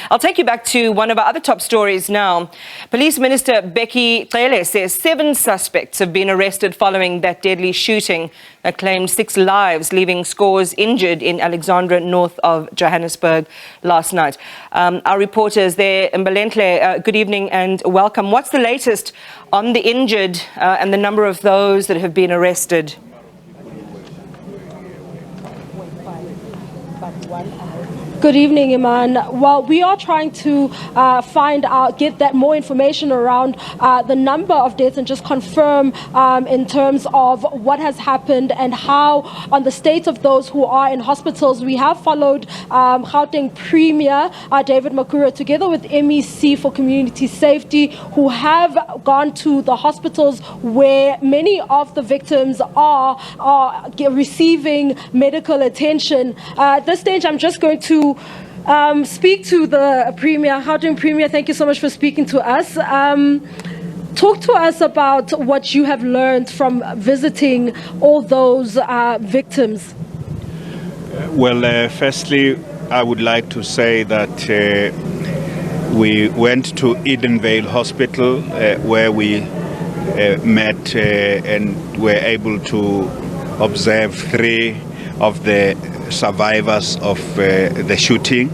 I'll take you back to one of our other top stories now. Police Minister Bheki Cele says 7 suspects have been arrested following that deadly shooting that claimed 6 lives, leaving scores injured in Alexandra, north of Johannesburg last night. Our reporter is there, Mbalenhle. Good evening and welcome. What's the latest on the injured and the number of those that have been arrested? Good evening, Iman. Well, we are trying to get that more information around the number of deaths and just confirm in terms of what has happened and how on the state of those who are in hospitals. We have followed Gauteng Premier David Makura together with MEC for Community Safety, who have gone to the hospitals where many of the victims are receiving medical attention. At this stage, I'm just going to speak to the Premier. Gauteng Premier, thank you so much for speaking to us. Talk to us about what you have learned from visiting all those victims. Firstly, I would like to say that we went to Edenvale Hospital where we met and were able to observe 3 of the survivors of the shooting.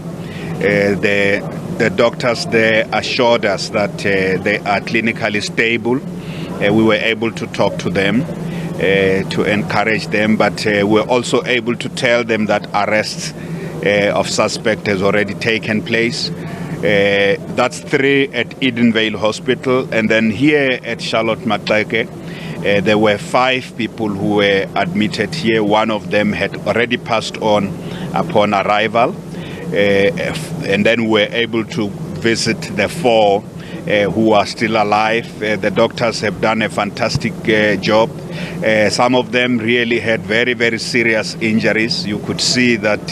The doctors there assured us that they are clinically stable. We were able to talk to them to encourage them, but we're also able to tell them that arrest of suspect has already taken place. That's 3 at Edenvale Hospital, and then here at Charlotte Maxeke, there were 5 people who were admitted here. 1 of them had already passed on upon arrival. And then we were able to visit the 4 who are still alive. The doctors have done a fantastic job. Some of them really had very, very serious injuries. You could see that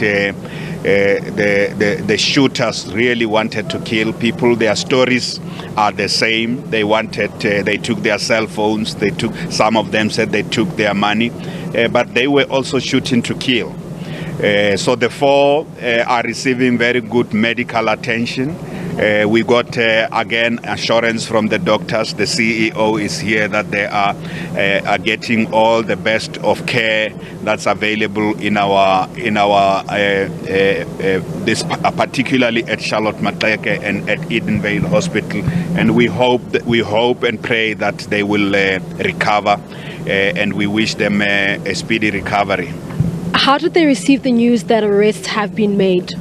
the shooters really wanted to kill people. Their stories are the same. They took their cell phones. Some of them said they took their money, but they were also shooting to kill. So the 4 are receiving very good medical attention. We got again assurance from the doctors. The CEO is here that they are getting all the best of care that's available in our particularly at Charlotte Maxeke and at Edenvale Hospital. And we hope and pray that they will recover, and we wish them a speedy recovery. How did they receive the news that arrests have been made?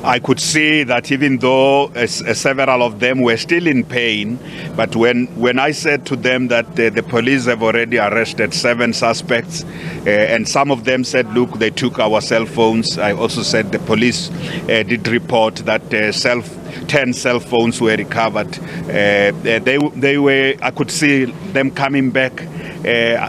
I could see that even though several of them were still in pain, but when I said to them that the police have already arrested 7 suspects, and some of them said, look, they took our cell phones. I also said the police did report that 10 cell phones were recovered. I could see them coming back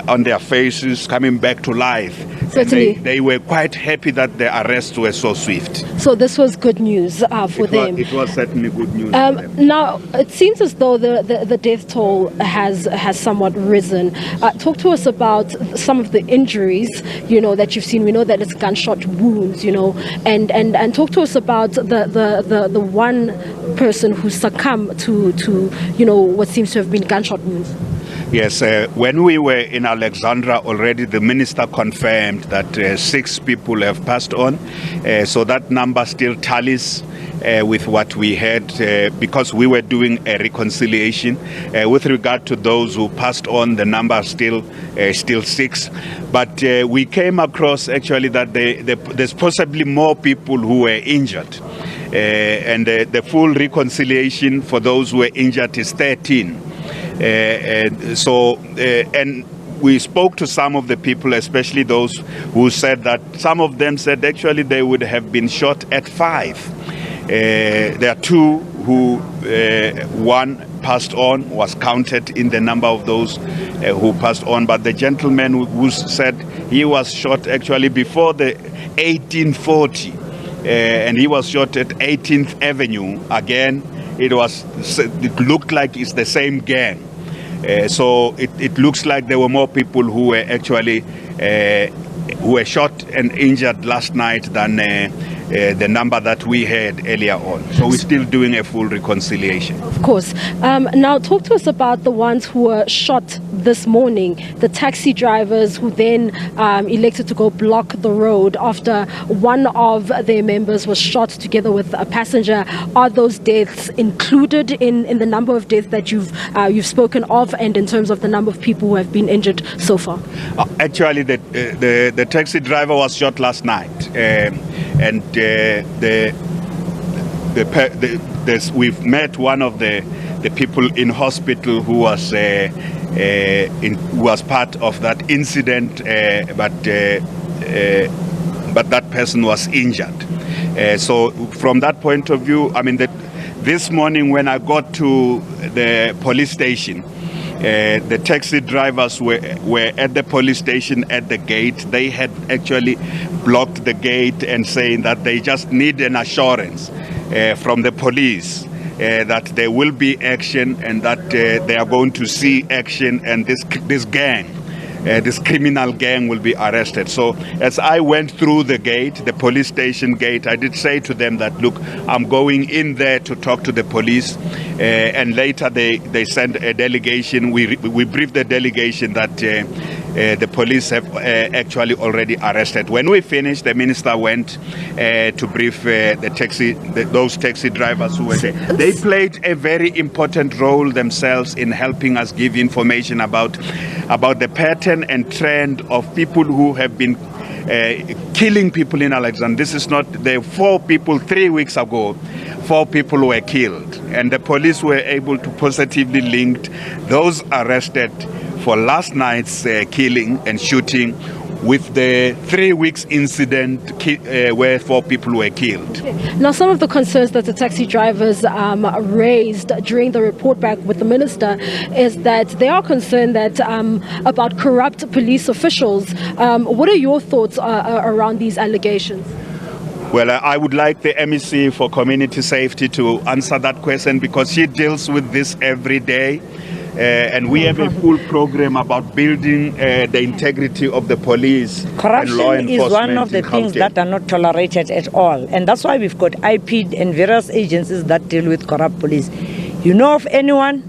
on their faces, coming back to life. Certainly. They were quite happy that the arrests were so swift. So this was good news for them. It was certainly good news for them. Now, it seems as though the death toll has somewhat risen. Talk to us about some of the injuries, that you've seen. We know that it's gunshot wounds, and talk to us about the one person who succumbed to what seems to have been gunshot wounds. Yes, when we were in Alexandra already, the minister confirmed that 6 people have passed on. So that number still tallies with what we had because we were doing a reconciliation. With regard to those who passed on, the number is still 6. But we came across actually that there's possibly more people who were injured. And the full reconciliation for those who were injured is 13. And we spoke to some of the people, especially those who said that some of them said actually they would have been shot at 5. There are 2 who, 1 passed on, was counted in the number of those who passed on. But the gentleman who said he was shot actually before the 1840, and he was shot at 18th Avenue. Again, it looked like it's the same gang. So it looks like there were more people who were actually who were shot and injured last night than the number that we had earlier on. So we're still doing a full reconciliation. Of course. Now, talk to us about the ones who were shot this morning, the taxi drivers who then elected to go block the road after one of their members was shot together with a passenger. Are those deaths included in the number of deaths that you've spoken of, and in terms of the number of people who have been injured so far? Actually, the taxi driver was shot last night, and we've met one of the people in hospital who was part of that incident, but that person was injured. So from that point of view, I mean, this morning when I got to the police station, the taxi drivers were at the police station at the gate. They had actually blocked the gate and saying that they just need an assurance from the police that there will be action, and that they are going to see action, and this gang, this criminal gang, will be arrested. So as I went through the gate, the police station gate, I did say to them that, look, I'm going in there to talk to the police, and later they sent a delegation. We briefed the delegation that the police have actually already arrested. When we finished, the minister went to brief those taxi drivers who were there. They played a very important role themselves in helping us give information about the pattern and trend of people who have been killing people in Alexandra. This is not the 4 people 3 weeks ago. 4 people were killed, and the police were able to positively link those arrested for last night's killing and shooting with the 3 weeks incident where 4 people were killed. Now, some of the concerns that the taxi drivers raised during the report back with the minister is that they are concerned that about corrupt police officials. What are your thoughts around these allegations? Well, I would like the MEC for Community Safety to answer that question, because she deals with this every day. And we have a full program about building the integrity of the police. Corruption and law enforcement is one of the things that are not tolerated at all. And that's why we've got IP and various agencies that deal with corrupt police. You know of anyone,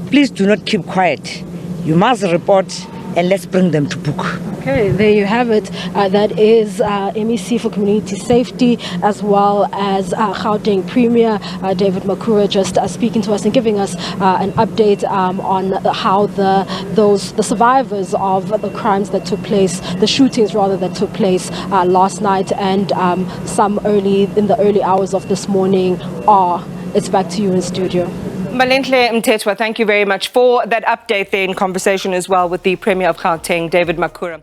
please do not keep quiet. You must report, and let's bring them to book. Okay, there you have it. That is MEC for Community Safety, as well as Gauteng Premier David Makhura, just speaking to us and giving us an update on how the survivors of the crimes that took place, the shootings rather, that took place last night and some in the early hours of this morning are. It's back to you in studio. Malenhle Mthethwa, thank you very much for that update there, in conversation as well with the Premier of Gauteng, David Makhura.